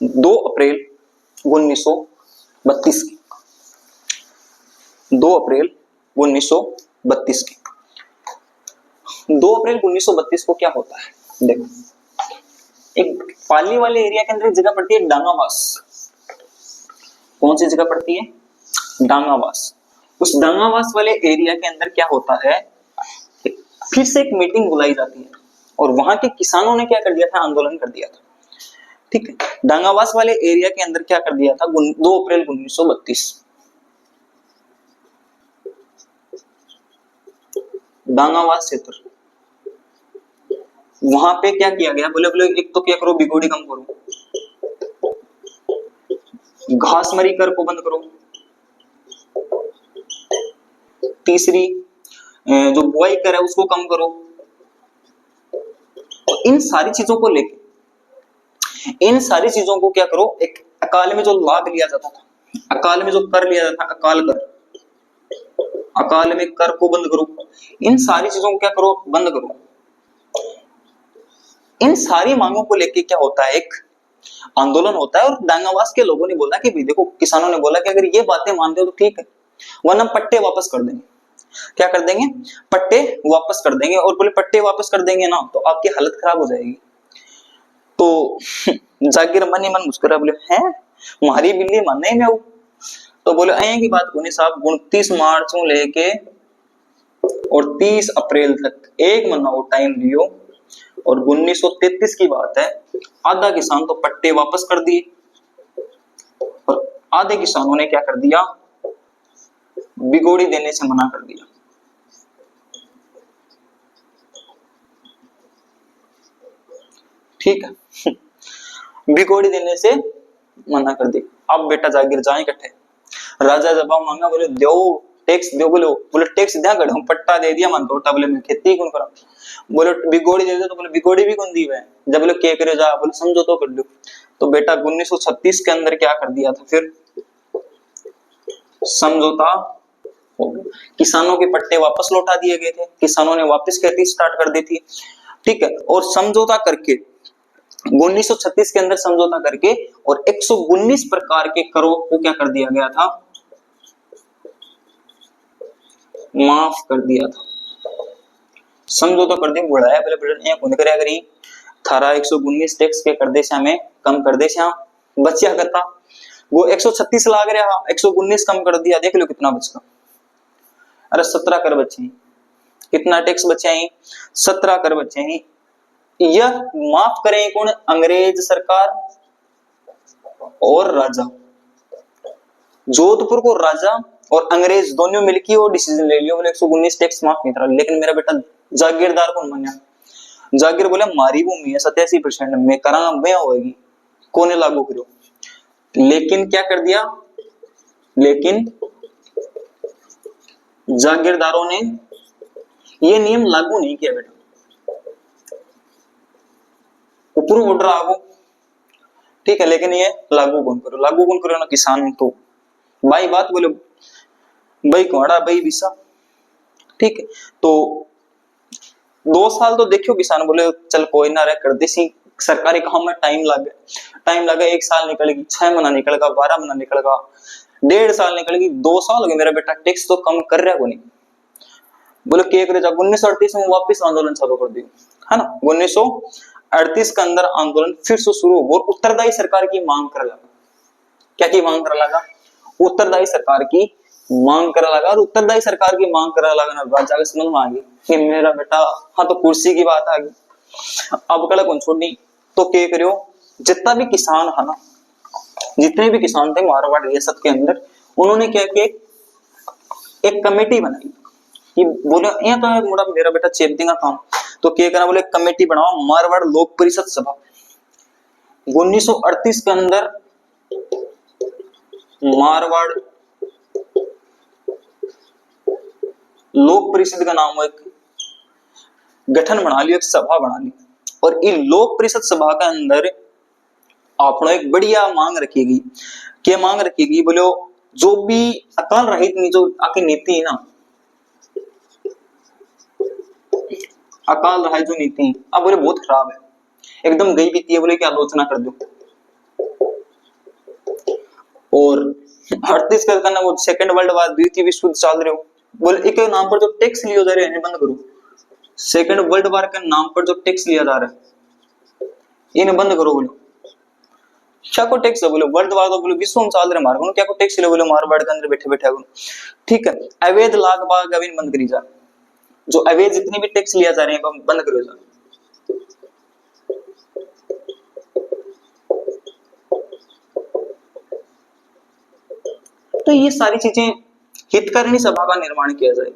S1: 2 अप्रैल 1932 की। 2 अप्रैल 1932 की। 2 अप्रैल 1932 को क्या होता है? देखो, एक पाली वाले एरिया के अंदर एक जगह पड़ती है डांगावास। कौन सी जगह पड़ती है? डांगावास। उस डांगावास वाले एरिया के अंदर क्या होता है, फिर से एक मीटिंग बुलाई जाती है, और वहां के किसानों ने क्या कर दिया था? आंदोलन कर दिया था। ठीक है, डांगावास वाले एरिया के अंदर क्या कर दिया था? 2 अप्रैल 1932 डांगावास क्षेत्र, वहां पे क्या किया गया? बोले बोले एक तो क्या करो, बिगोड़ी कम करो, घासमरी कर को बंद करो, तीसरी जो बुआई कर है उसको कम करो। तो इन सारी चीजों को लेके, इन सारी चीजों को क्या करो, एक अकाल में जो लाभ लिया जाता था, अकाल में जो कर लिया जाता था, अकाल कर, अकाल में कर को बंद करो। इन सारी चीजों को क्या करो? बंद करो। इन सारी मांगों को लेके क्या होता है? एक आंदोलन होता है, और डांगावास के लोगों ने बोला कि भाई देखो, किसानों ने बोला कि अगर ये बातें मानते हो तो ठीक है, वरना पट्टे वापस कर देंगे। क्या कर देंगे? पट्टे वापस कर देंगे। और बोले पट्टे वापस कर देंगे ना तो आपकी हालत खराब हो जाएगी। तो जागीर मन ही मन मुस्कुरा, बोले हैं मारी बिल्ली माने में वो। तो बोले अं की बात कोनी साहब, 29 मार्च को लेके और 30 अप्रैल तक एक महीना वो टाइम लियो, और 1933 की बात है, आधा किसान तो पट्टे वापस कर दिए, और आधे किसानों ने क्या कर दिया? बिगोड़ी देने से मना कर दिया। ठीक है बिगोड़ी देने से मना कर दी। अब बेटा जागीर जाए इकट्ठे, राजा जवाब मांगा, बोले दो टैक्स दो, बोले टैक्स दिया कर, हम पट्टा दे दिया मन तोटा, बोले मैं खेती कौन करा, बोले बिगोड़ी दे दो, तो बोले बिगोड़ी भी कौन दी है, जब बोले क्या करे जा, बोले समझो तो कर लो। तो बेटा 1936 के अंदर क्या कर दिया था, फिर समझौता हो गया, किसानों के पट्टे वापस लौटा दिए गए थे, किसानों ने वापस खेती स्टार्ट कर दी थी। ठीक है, और समझौता करके 1936 के अंदर समझौता करके और 119 प्रकार के करों को क्या कर दिया गया था, माफ कर दिया था। समझौता कर दिया, बढ़ाया पहले ब्रिटेन ये कौन करे करी, थारा 119 टैक्स के कर दे से हमें कम कर दे से बचिया करता, वो 136 लाग रहा, 119 कम कर दिया, देख लो कितना बचगा, अरे 17 कर बचे, कितना टैक्स बचे हैं, 17 कर बचे हैं। यह माफ करें कौन, अंग्रेज सरकार और राजा, जोधपुर को राजा और अंग्रेज दोनों मिलकर वो डिसीजन ले लिया, बोले 119 टैक्स माफ नहीं करा। लेकिन मेरा बेटा जागीरदार कौन बन गया, जागीर बोले मारी भूमि है 87% में करा मैं होगी, कोने लागू करो। लेकिन क्या कर दिया, लेकिन जागीरदारों ने ये नियम लागू नहीं किया बेटा, ऊपर ऑर्डर आगो, ठीक है, लेकिन ये लागू कौन करो ना, किसान तो भाई बात बोले भाई कोड़ा भाई विसा। ठीक है, तो 2 साल तो देखियो किसान बोले चल कोई ना रह कर दे सी, सरकारी काम में टाइम लगा, 1 साल निकल गई, 6 महीना निकल गया, 12 महीना निकल गया, 1.5 साल निकल गई, 2 साल हो गए, मेरा बेटा टैक्स तो कम कर रहा है नहीं। बोले क्या करे, जब 1938 में वापस आंदोलन चालू कर दिया, है ना, 1938 के अंदर आंदोलन फिर से शुरू हो, और उत्तरदायी सरकार की मांग कर लगा, क्या की मांग कर लगा, उत्तरदायी सरकार की मांग कर लगा, और उत्तरदायी सरकार की मांग कर लगा ना, राजा के समझ में आ गई कि मेरा बेटा, हाँ तो कुर्सी की बात आ गई, अब कल कौन छोड़नी, तो क्या करियो, जितना भी किसान है ना, जितने भी किसान थे मारवाड़ रियासत के अंदर, उन्होंने क्या किया, एक कमेटी बनाई कि बोले ये तो है मेरा बेटा चेप देगा काम, तो क्या करा, बोले कमेटी बनाओ मारवाड़ लोक परिषद सभा। 1938 के अंदर मारवाड़ लोक परिषद का नाम एक गठन बना लिया, एक सभा बना ली, और इन लोक परिषद सभा के अंदर आपने एक बढ़िया मांग रखेगी, क्या मांग रखेगी, बोलो जो भी अकाल रहित जो आकी नीति है ना, अकाल रहित जो नीति अब बोले बहुत खराब है, एकदम गई बीती है, बोले की आलोचना कर दो। और 38 का करना, वो सेकंड वर्ल्ड वार, द्वितीय विश्व युद्ध चल रहे हो, बोले एक नाम पर जो टैक्स लिया जा रहा है बंद करो, सेकंड वर्ल्ड वार के नाम पर जो टैक्स लिया जा रहा है इन्हें बंद करो। बोलो क्या को टैक्स है, बोले वर्ल्ड वार तो बोले विश्व में चल रहे मार, क्या को टैक्स ले, बोले मारवाड़ के अंदर बैठे बैठे। ठीक है, अवैध लाग बाग अभी बंद करी जा, जो अवैध जितनी भी टैक्स लिया जा रहे हैं बंद करो जा। तो ये सारी चीजें हितकारिणी सभा का निर्माण किया जाए,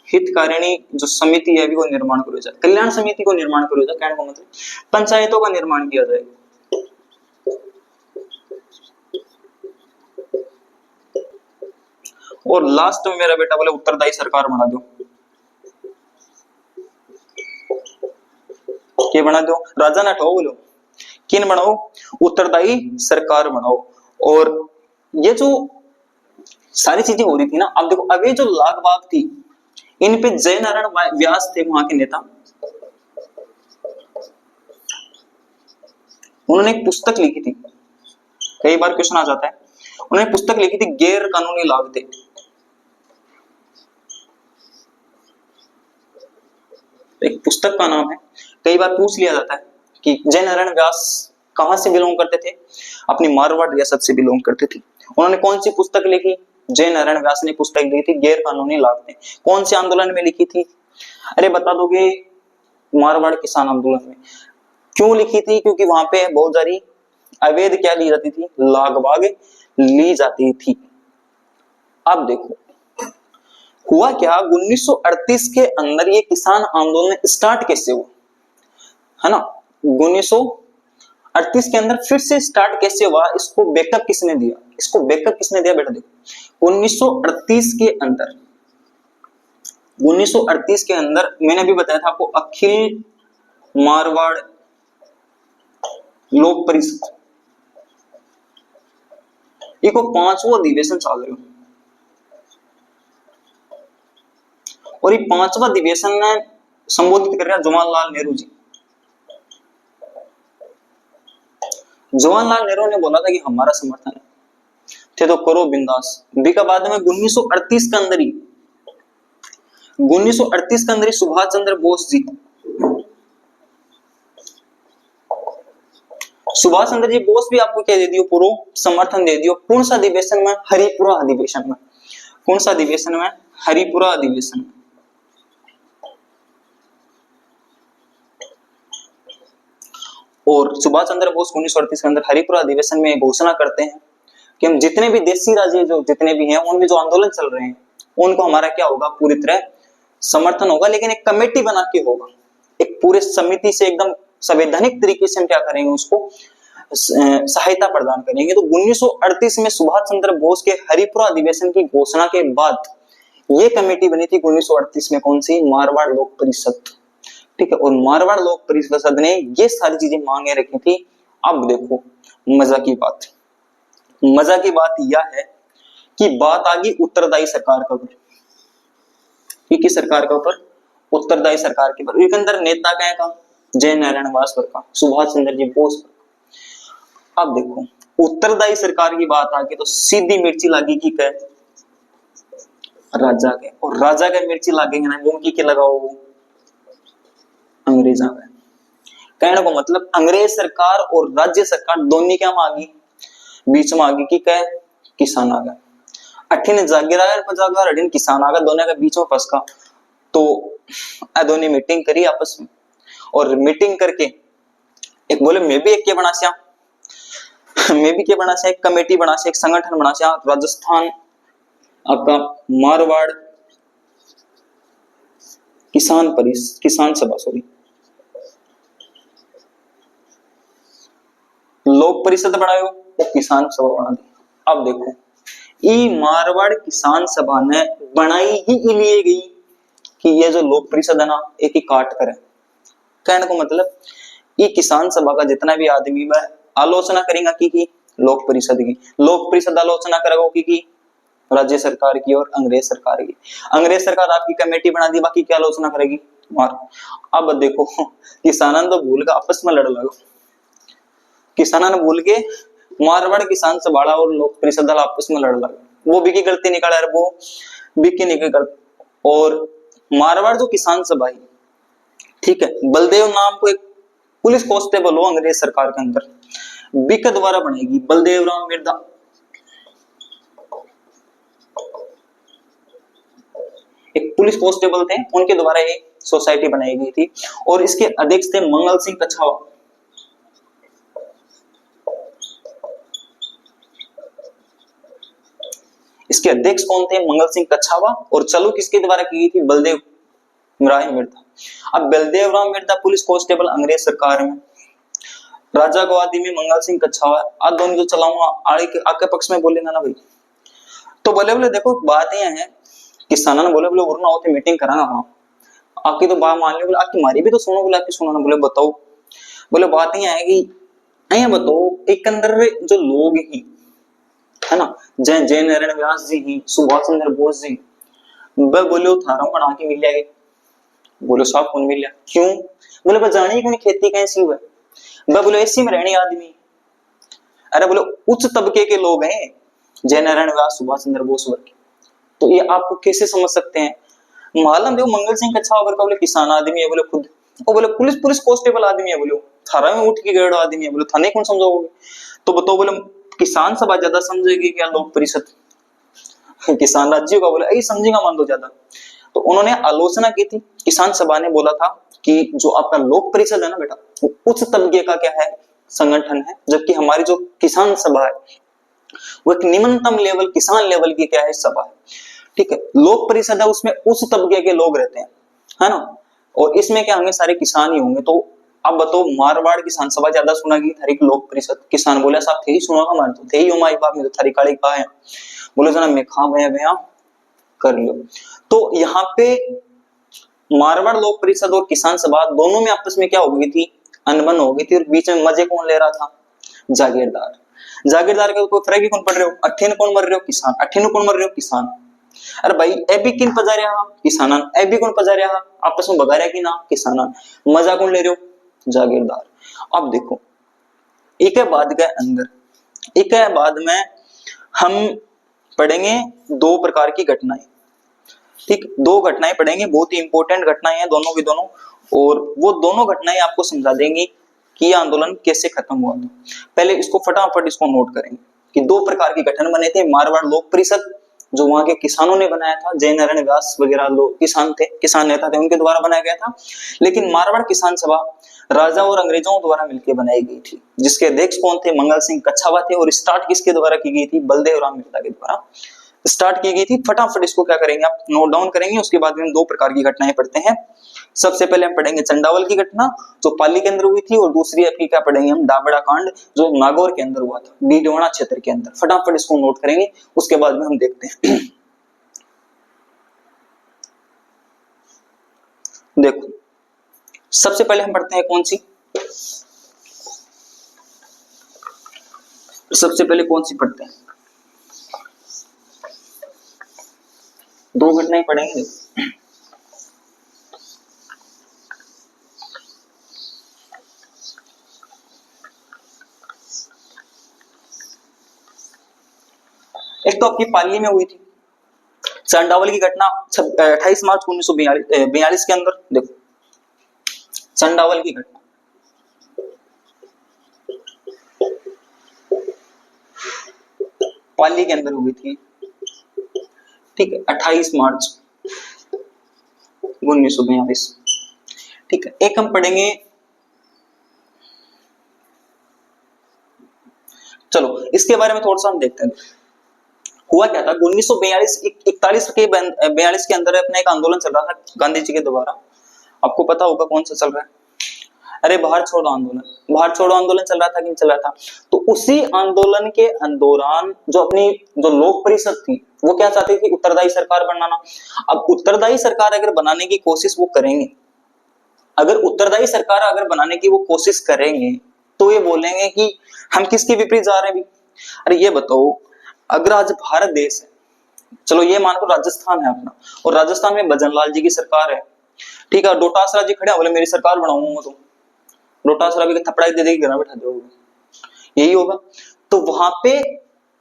S1: हितकारिणी जो समिति है वो निर्माण करो जाए, कल्याण समिति को निर्माण करो जाए, कहने का मतलब पंचायतों का निर्माण किया जाए। और लास्ट में मेरा बेटा बोले उत्तरदायी सरकार बना दो, क्या बना दो, राजा ना ठो, बोलो किन बनाओ, उत्तरदायी सरकार बनाओ। और ये जो सारी चीजें हो रही थी ना, अब देखो अब ये जो लाग बाग थी, इन पे जय नारायण व्यास थे वहां के नेता, उन्होंने एक पुस्तक लिखी थी, कई बार क्वेश्चन आ जाता है, उन्होंने पुस्तक लिखी थी गैर कानूनी लाभ थे। एक पुस्तक का नाम है, कई बार पूछ लिया जाता है कि जय नारायण व्यास कहां से बिलोंग करते थे, अपनी मारवाड़ रियासत से बिलोंग करते थे। उन्होंने कौन सी पुस्तक लिखी, जय नारायण व्यास ने पुस्तक लिखी थी गैर कानूनी लाभ थे। कौन से आंदोलन में लिखी थी, अरे बता दोगे, मारवाड़ किसान आंदोलन में। क्यों लिखी थी, क्योंकि वहां पे बहुत सारी अवैध क्या ली जाती थी, लागबाग ली जाती थी। अब देखो हुआ क्या, 1938 के अंदर ये किसान आंदोलन स्टार्ट कैसे हुआ, है ना। 1938 के अंदर फिर से स्टार्ट कैसे हुआ, इसको बैकअप किसने दिया, इसको बैकअप किसने दिया बेटा, देखो 1938 के अंदर, 1938 के अंदर मैंने अभी बताया था आपको, अखिल मारवाड़ लोक परिषद, इको 5वां अधिवेशन चाल रहे हो, और ये 5वां अधिवेशन में संबोधित कर रहे हैं जवाहरलाल नेहरू जी। जवाहरलाल नेहरू ने बोला था कि हमारा समर्थन है, थे तो करो बिंदास। बी का बाद में 1938 के अंदर ही, 1938 के अंदर ही सुभाष चंद्र बोस जी, सुभाष चंद्र जी बोस भी आपको क्या दे दियो, पूरा समर्थन दे दियो। कौन सा अधिवेशन में, हरिपुरा अधिवेशन में। कौन सा अधिवेशन में, हरिपुरा अधिवेशन में। और सुभाष चंद्र बोस 1938 के अंदर हरिपुरा अधिवेशन में घोषणा करते हैं कि हम जितने भी देशी राज्य जो जितने भी हैं उनमें जो आंदोलन चल रहे हैं उनको हमारा क्या होगा, पूरी तरह समर्थन होगा, लेकिन एक कमेटी बना के होगा, एक पूरे समिति से एकदम संवैधानिक तरीके से हम क्या करेंगे, उसको सहायता प्रदान करेंगे। तो 1938 में सुभाष चंद्र बोस के हरिपुरा अधिवेशन की घोषणा के बाद ये कमेटी बनी थी 1938 में, कौन सी, मारवाड़ लोक परिषद, ठीक है। और मारवाड़ लोक परिषद ने ये सारी चीजें मांगे रखी थी। अब देखो मजा की बात, मजा की बात यह है कि बात आ गई उत्तरदायी सरकार के ऊपर, किस सरकार के ऊपर, उत्तरदायी सरकार के ऊपर। एक अंदर नेता क्या का, जय नारायण वासवर का, सुभाष चंद्र जी बोस का। अब देखो उत्तरदायी सरकार की बात आ गई तो सीधी मिर्ची लागी की कह, राजा के, और राजा के मिर्ची लागेंगे ना वो की लगाओ, अंग्रेजा में। कहने को मतलब अंग्रेज सरकार और राज्य सरकार दोनों क्या मांगी, बीच में आगे की कह, किसान आ गया, अठिन जागीरदार पजागर, अठिन किसान आ गया, दोनों के बीच में फंसका। तो दोनों मीटिंग करी आपस में, और मीटिंग करके एक बोले मैं भी एक क्या बना सिया, मैं भी क्या बना सिया, एक कमेटी बना सिया, एक संगठन बना सिया, राजस्थान आपका मारवाड़ किसान सभा, सॉरी लोक परिषद बनायो और किसान सभा बना दी। अब देखो ये मारवाड़ किसान सभा ने बनाई ही लिए गई कि ये जो लोक परिषद है ना एक ही काट करे। कहने को मतलब ये किसान सभा का जितना भी आदमी है आलोचना करेगा की लोक परिषद की, लोक परिषद आलोचना करेगा की राज्य सरकार की और अंग्रेज सरकार की। अंग्रेज सरकार आपकी कमेटी बना दी, बाकी क्या आलोचना करेगी, मार। अब देखो किसानों तो भूल के आपस में लड़ लगो, किसानों ने भूल के मारवाड़ किसान सभा और लोक परिषद आपस में लड़ लगे, वो भी की गलती निकाला, वो भी की निकल। और मारवाड़ जो किसान सभा है, ठीक है, बलदेव नाम को एक पुलिस कांस्टेबल हो अंग्रेज सरकार के अंदर, बी के द्वारा बनेगी, बलदेव राम मिर्धा, एक पुलिस कांस्टेबल थे, उनके द्वारा एक सोसाइटी बनाई गई थी, और इसके अध्यक्ष थे मंगल सिंह कछावा। इसके अध्यक्ष कौन थे, मंगल सिंह कछावा, और चालू किसके द्वारा की गई थी, बलदेव राम मिर्धा। अब बलदेव राम मिर्धा पुलिस कांस्टेबल अंग्रेज सरकार में, राजा को आदमी मंगल सिंह कछावा, आज दोनों जो चलाऊंगा आगे पक्ष में बोलेगा ना भाई। तो बोले देखो बात यह है, किसानों ने बोले वरना होते मीटिंग कराना, हाँ आपकी तो बात मान लो, बोले आपकी मारी भी तो सुनो, बोले आपकी सुनो ना, बोले बताओ, बोले बात यह है कि अया बताओ एक अंदर जो लोग ही है ना, जय नारायण व्यास जी ही, सुभाष चंद्र बोस जी, वह बोले थारा बना के मिल जाएगी, बोले साहब कौन मिल गया, क्यों, बोले बस जाने क्यों खेती कैसी हुआ, वह बोले ऐसी में रहने आदमी, अरे बोले उच्च तबके के लोग हैं जय नारायण व्यास सुभाष चंद्र बोस वर्ग, तो ये आपको कैसे समझ सकते हैं, मालूम देखो मंगल सिंह कछावा वर्ग का बोले किसान आदमी है, बोले खुद, और बोले पुलिस कांस्टेबल आदमी है, बोले थारा में उठ के गए आदमी है, बोले थाने कौन समझोगे, तो बताओ, बोले किसान सभा ज्यादा समझेगी क्या लोक परिषद, किसान राज्यों का, बोले यही समझेगा मान लो ज्यादा। तो उन्होंने आलोचना की थी, किसान सभा ने बोला था कि जो आपका लोक परिषद है ना बेटा, वो उच्च तबके का क्या है, संगठन है, जबकि हमारी जो किसान सभा है वो एक निम्नतम लेवल, किसान लेवल की क्या है, सभा है। ठीक है, लोक परिषद है, उसमें उस तबके के लोग रहते हैं, है ना, और इसमें क्या होंगे, सारे किसान ही होंगे। तो अब बताओ, मारवाड़ किसान सभा ज्यादा सुना गई, थारी लोक परिषद। किसान बोले साहब थे ही सुनो, हमारे तो थे ही, हमारे बाप में तो थारी काली कहा है। बोले जना मैं खा भैया कर लो। तो यहाँ पे मारवाड़ लोक परिषद और किसान सभा दोनों में आपस में क्या हो गई थी, अनबन हो गई थी, और बीच में मजे कौन ले रहा था, जागीरदार। जागीरदार का कोई फर्क ही कौन पड़ रहे हो, अट्ठे कौन मर रहे हो, किसान। अट्ठे कौन मर रहे हो, किसान। अरे भाई ए भी किन पजा रहा, किसान। ए भी कौन पजा रहा, आपस में बगा रहा कि ना, किसान। मजा कौन ले रहे हो, जागीरदार। अब देखो, एक है बाद के अंदर, एक है बाद में हम पढ़ेंगे दो प्रकार की घटनाएं। ठीक, दो घटनाएं पढ़ेंगे, बहुत ही इंपॉर्टेंट घटनाएं हैं दोनों की दोनों, और वो दोनों घटनाएं आपको समझा देंगी कि यह आंदोलन कैसे खत्म हुआ था। पहले इसको फटाफट इसको नोट करेंगे कि दो प्रकार के गठन बने थे। मारवाड़ लोक परिषद जो वहां के किसानों ने बनाया था, जयनारायण व्यास वगैरह लोग किसान थे, किसान नेता थे, उनके द्वारा बनाया गया था। लेकिन मारवाड़ किसान सभा राजा और अंग्रेजों द्वारा मिलकर बनाई गई थी, जिसके अध्यक्ष कौन थे, मंगल सिंह कच्छावा थे। और स्टार्ट किसके द्वारा की गई थी, बलदेव राम मेहता के द्वारा स्टार्ट की गई थी। फटाफट इसको क्या करेंगे, आप नोट डाउन करेंगे, उसके बाद में हम दो प्रकार की घटनाएं पढ़ते हैं। सबसे पहले हम पढ़ेंगे चंडावल की घटना जो पाली के अंदर हुई थी, और दूसरी आपकी क्या पढ़ेंगे हम, दाबड़ा कांड जो नागौर के अंदर हुआ था, डीडवाना क्षेत्र के अंदर। फटाफट इसको नोट करेंगे, उसके बाद में हम देखते हैं। देखो, सबसे पहले हम पढ़ते हैं कौन सी, सबसे पहले कौन सी पढ़ते हैं, दो घटनाएं पढ़ेंगे। एक तो आपकी पाली में हुई थी चंडावल की घटना 28 मार्च 1942 के अंदर। देखो, चंडावल की घटना पाली के अंदर हुई थी। ठीक है, 28 मार्च 1942। ठीक है, एक हम पढ़ेंगे, चलो इसके बारे में थोड़ा सा हम देखते हैं। हुआ क्या था, 1942 के 42 के अंदर अपना एक आंदोलन चल रहा था गांधी जी के द्वारा। आपको पता होगा कौन सा चल रहा है, अरे भारत छोड़ो आंदोलन। भारत छोड़ो आंदोलन चल रहा था कि नहीं चल रहा था। तो उसी आंदोलन के दौरान जो अपनी जो लोक परिषद थी वो क्या चाहती थी, उत्तरदायी सरकार बनाना। अब उत्तरदायी सरकार अगर बनाने की कोशिश वो करेंगे, अगर उत्तरदायी सरकार अगर बनाने की वो कोशिश करेंगे, तो ये बोलेंगे कि हम किसके विपरीत जा रहे हैं भी। अरे ये बताओ, अगर आज भारत देश है, चलो ये मानो राजस्थान है अपना, और राजस्थान में भजनलाल जी की सरकार है। ठीक है, डोटासरा जी खड़े बोले मेरी सरकार बनाऊंगा, तो डोटासरा भी थपड़ा दे देगी, घर बैठा दोगे, यही होगा। तो वहां पे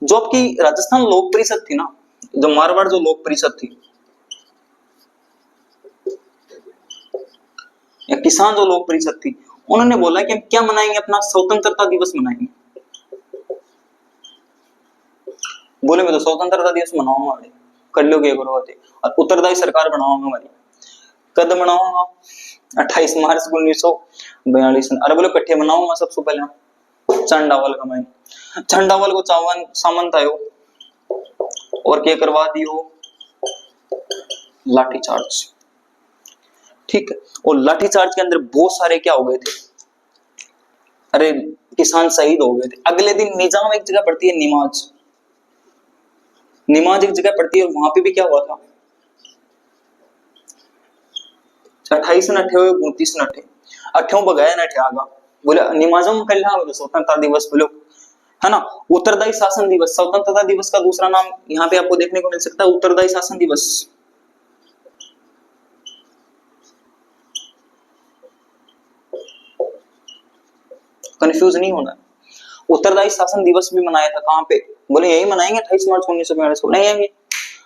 S1: जो आपकी राजस्थान लोक परिषद थी ना, जो मारवाड़ जो लोक परिषद थी, या किसान जो लोक परिषद थी, उन्होंने बोला कि हम क्या मनाएंगे, अपना स्वतंत्रता दिवस मनाएंगे। बोले मैं तो स्वतंत्रता दिवस मनाऊंगा, कर लो क्या करो, और उत्तरदायी सरकार बनाऊंगा हमारी। कद बनाऊंगा 28 मार्च 1942। अरे बोले कट्ठे बनाऊंगा सबसे पहले चंडावल का मैंने, चंडावल को चावन सामंत आयो और क्या करवा दियो, लाठीचार्ज। ठीक है, और लाठीचार्ज के अंदर बहुत सारे क्या हो गए थे, अरे किसान शहीद हो गए थे। अगले दिन निजाम एक जगह पड़ती है निमाज, निमाज एक जगह पड़ती है, वहां पे भी क्या हुआ था, 28 न अठे 29 न अठे अठों बगाया न अठे आगा। बोले निमाजम कल्याण बोले स्वतंत्रता दिवस बोलो, है ना। उत्तरदायी शासन दिवस, स्वतंत्रता दिवस का दूसरा नाम यहाँ पे आपको देखने को मिल सकता है, उत्तरदायी शासन दिवस। कंफ्यूज नहीं होना, उत्तरदायी शासन दिवस भी मनाया था कहां पे, बोले यही मनाएंगे 28 मार्च 1942 को, नहीं आएंगे।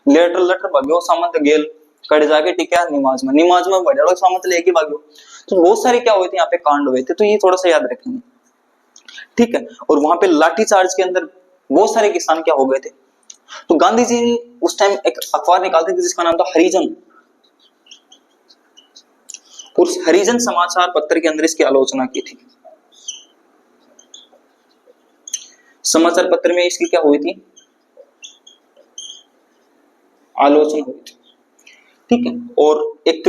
S1: लेटर लेटर भाग्यो सामंत गेल कड़ जाके टिका निमाज में, निमाज में बड़े सामंत लेके भाग्यो। तो बहुत सारे क्या हुए थे यहाँ पे, कांड हुए थे, तो ये थोड़ा सा याद रखेंगे। ठीक है, और वहां पे लाठीचार्ज के अंदर बहुत सारे किसान क्या हो गए थे। तो गांधी जी उस टाइम एक अखबार निकालते थे जिसका नाम था हरिजन, उस हरिजन समाचार पत्र के अंदर इसकी आलोचना की थी। समाचार पत्र में इसकी क्या हुई थी, आलोचना हुई थी। ठीक है, और एक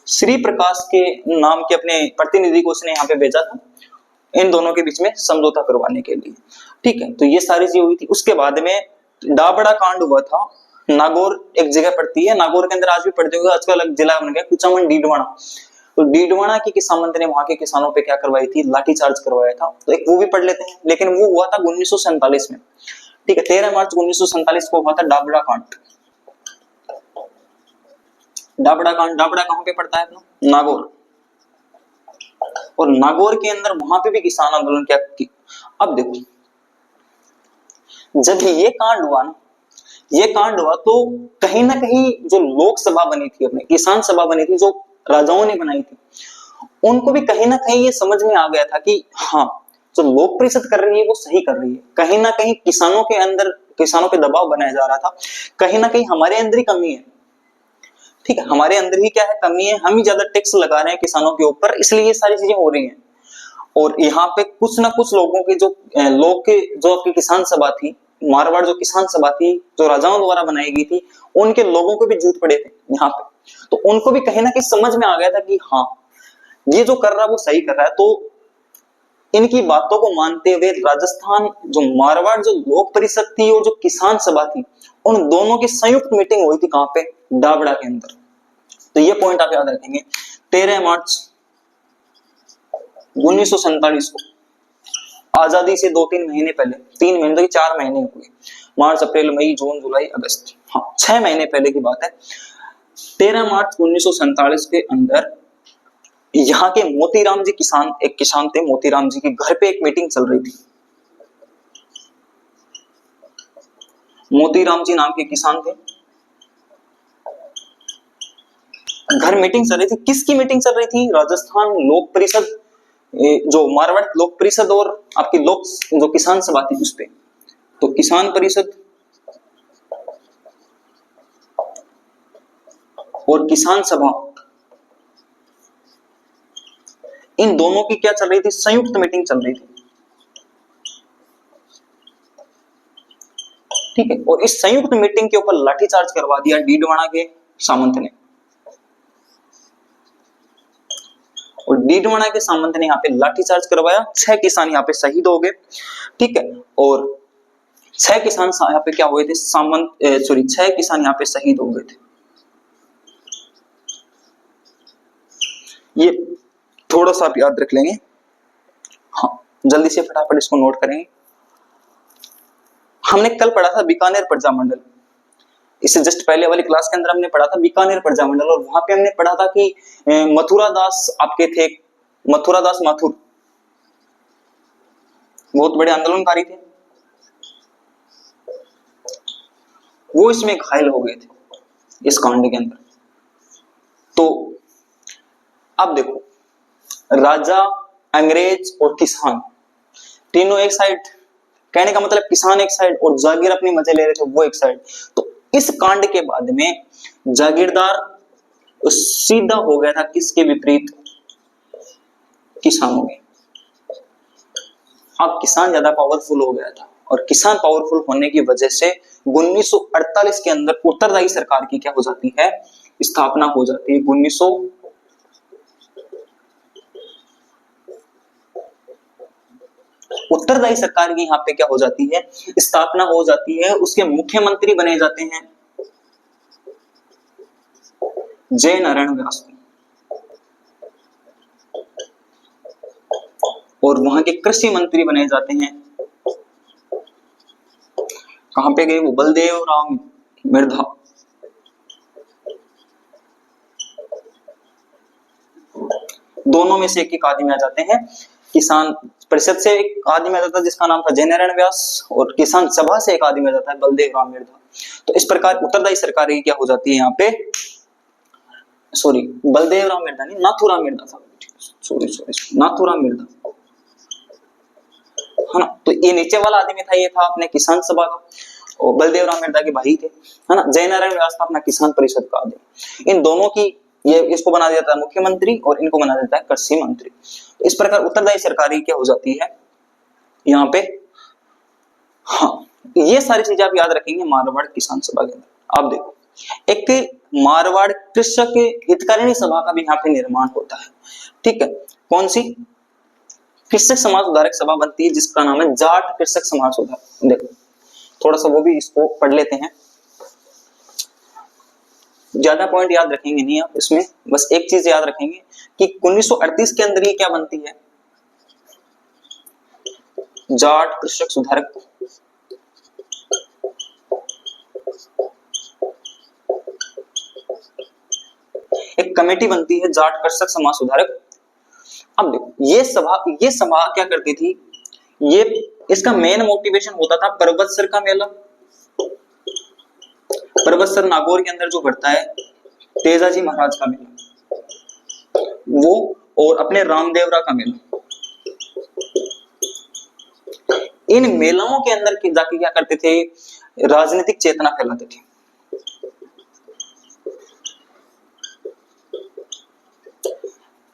S1: श्री प्रकाश के नाम के अपने प्रतिनिधि को उसने यहाँ पे भेजा था इन दोनों के बीच में समझौता करवाने के लिए। ठीक है, तो ये सारी चीजें हुई थी। उसके बाद में डाबड़ा कांड हुआ था। नागौर एक जगह पड़ती है, नागौर के अंदर आज भी पड़ते हुए आजकल अलग जिला बन गया कुचामन डीडवाना। तो डीडवाना की किसान मंत्री ने वहां के किसानों पे क्या करवाई थी, लाठीचार्ज करवाया था। तो एक वो भी पढ़ लेते हैं, लेकिन वो हुआ था 1947 में। ठीक है, 13 मार्च 1947 को हुआ था डाबड़ा कांड। डाबड़ा कांड, डाबड़ा कहां पे पड़ता है अपना, नागौर। और नागौर के अंदर वहां पे भी किसान आंदोलन क्या की। अब देखो, जब ये कांड हुआ ना, ये कांड हुआ तो कहीं ना कहीं जो लोकसभा बनी थी, अपने किसान सभा बनी थी, जो राजाओं ने बनाई थी, उनको भी कहीं ना कहीं ये समझ में आ गया था कि हाँ, जो लोक परिषद कर रही है वो सही कर रही है। कहीं ना कहीं किसानों के अंदर, किसानों पे दबाव बनाया जा रहा था। कहीं ना कहीं हमारे अंदर ही कमी है। ठीक है, हमारे अंदर ही क्या है, कमी है। हम ही ज्यादा टैक्स लगा रहे हैं किसानों के ऊपर, इसलिए ये सारी चीजें हो रही हैं। और यहाँ पे कुछ ना कुछ लोगों की जो आपकी किसान सभा थी, मारवाड़ जो किसान सभा थी, जो राजाओं द्वारा बनाई गई थी, उनके लोगों को भी जूत पड़े थे यहाँ पे। तो उनको भी कहीं ना कहीं समझ में आ गया था कि हाँ, ये जो कर रहा है वो सही कर रहा है। तो इनकी बातों को मानते हुए राजस्थान, जो मारवाड़ जो लोक परिषद थी और जो किसान सभा थी, उन दोनों की संयुक्त मीटिंग हुई थी कहां पे, डाबड़ा के अंदर। तो ये पॉइंट आप याद रखेंगे। 13 मार्च 1947 को, आजादी से 2-3 महीने पहले, 3 महीने तो 4 महीने हुए, मार्च अप्रैल मई जून जुलाई अगस्त, हाँ 6 महीने पहले की बात है। 13 मार्च 1947 के अंदर यहाँ के मोतीराम जी किसान, एक किसान थे, मोतीराम जी के घर पे एक मीटिंग चल रही थी। मोतीराम जी नाम के किसान थे, घर मीटिंग चल रही थी। किसकी मीटिंग चल रही थी, राजस्थान लोक परिषद, जो मारवाड़ लोक परिषद और आपकी लोक जो किसान सभा थी उस पे। तो किसान परिषद और किसान सभा, इन दोनों की क्या चल रही थी, संयुक्त मीटिंग चल रही थी। ठीक है, और इस संयुक्त मीटिंग के ऊपर लाठीचार्ज करवा दिया डीडवाना के सामंत ने। और डीडवाना के सामंत ने यहाँ पे लाठीचार्ज करवाया, 6 किसान यहाँ पे शहीद हो गए। ठीक है, और 6 किसान यहाँ पे क्या हुए थे, 6 किसान यहाँ पे शहीद हो गए थे। ये थोड़ा सा आप याद रख लेंगे। हाँ, जल्दी से फटाफट इसको नोट करेंगे। हमने कल पढ़ा था बीकानेर प्रजामंडल, इससे जस्ट पहले वाली क्लास के अंदर हमने पढ़ा था बीकानेर प्रजामंडल, और वहां पे हमने पढ़ा था कि मथुरा दास आपके थे, मथुरा दास माथुर, बहुत बड़े आंदोलनकारी थे। वो इसमें घायल हो गए थे इस कांड के अंदर। तो अब देखो, राजा, अंग्रेज और किसान तीनों एक साइड, कहने का मतलब किसान एक साइड और जागीर अपने मजे ले रहे थे वो एक साइड। तो इस कांड के बाद में जागीरदार सीधा हो गया था किसके विपरीत, किसानों के। अब किसान ज्यादा पावरफुल हो गया था, और किसान पावरफुल होने की वजह से 1948 के अंदर उत्तरदायी सरकार की क्या हो जाती है, स्थापना हो जाती है। उत्तरदायी सरकार की यहाँ पे क्या हो जाती है, स्थापना हो जाती है। उसके मुख्यमंत्री बने जाते हैं जय नारायण व्यास, और वहां के कृषि मंत्री बने जाते हैं, कहां पे गए वो, बलदेव राम मिर्धा। दोनों में से एक आदमी आ जाते हैं। किसान परिषद से एक आदमी आ जाता है जिसका नाम था जय नारायण व्यास, और किसान सभा से एक आदमी आ जाता है बलदेव राम मिर्धा। तो इस प्रकार उत्तरदायी सरकार की क्या हो जाती है यहाँ पे, सॉरी बलदेव राम मिर्धा नहीं, नाथूराम मिर्धा था, सॉरी नाथूराम मिर्धा, है ना। तो ये नीचे वाला आदमी था, ये था अपने किसान सभा का, और बलदेव राम मिर्धा के भाई थे, है ना। जय नारायण व्यास था अपना किसान परिषद का आदमी। इन दोनों की ये इसको बना देता है मुख्यमंत्री और इनको बना देता है कृषि मंत्री। तो इस प्रकार उत्तरदायी सरकारी क्या हो जाती है यहाँ पे। हाँ, ये सारी चीजें आप याद रखेंगे मारवाड़ किसान सभा के अंदर। आप देखो, एक मारवाड़ कृषक हितकारिणी सभा का भी यहाँ पे निर्माण होता है, ठीक है। कौन सी? कृषक समाज सुधारक सभा बनती है जिसका नाम है जाट कृषक समाज सुधारक। देखो थोड़ा सा वो भी इसको पढ़ लेते हैं, ज्यादा पॉइंट याद रखेंगे नहीं आप इसमें, बस एक चीज याद रखेंगे कि 1938 के अंदर ये क्या बनती है, जाट कृषक सुधारक। एक कमेटी बनती है जाट कृषक समाज सुधारक। अब देखो ये सभा क्या करती थी, ये इसका मेन मोटिवेशन होता था परबतसर का मेला। परबतसर नागौर के अंदर जो बढ़ता है, तेजाजी महाराज का मेला वो, और अपने रामदेवरा का मेला। इन मेलाओं के अंदर जाके क्या करते थे, राजनीतिक चेतना फैलाते थे।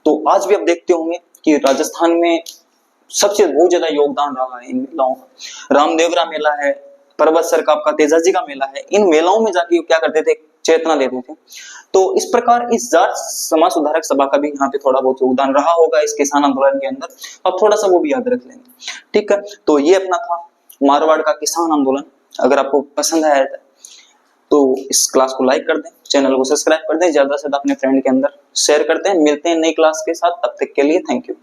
S1: तो आज भी आप देखते होंगे कि राजस्थान में सबसे बहुत ज्यादा योगदान रहा है इन मेलाओं का। रामदेवरा मेला है, परबतसर का आपका तेजाजी का मेला है, इन मेलाओं में जाके क्या करते थे, चेतना देते थे। तो इस प्रकार इस जाट समाज सुधारक सभा का भी यहाँ पे थोड़ा बहुत योगदान रहा होगा इस किसान आंदोलन के अंदर, अब थोड़ा सा वो भी याद रख लेंगे, ठीक है। तो ये अपना था मारवाड़ का किसान आंदोलन। अगर आपको पसंद आया तो इस क्लास को लाइक कर दें, चैनल को सब्सक्राइब कर दें, ज्यादा से ज्यादा अपने फ्रेंड के अंदर शेयर करते हैं। मिलते हैं नई क्लास के साथ, तब तक के लिए थैंक यू।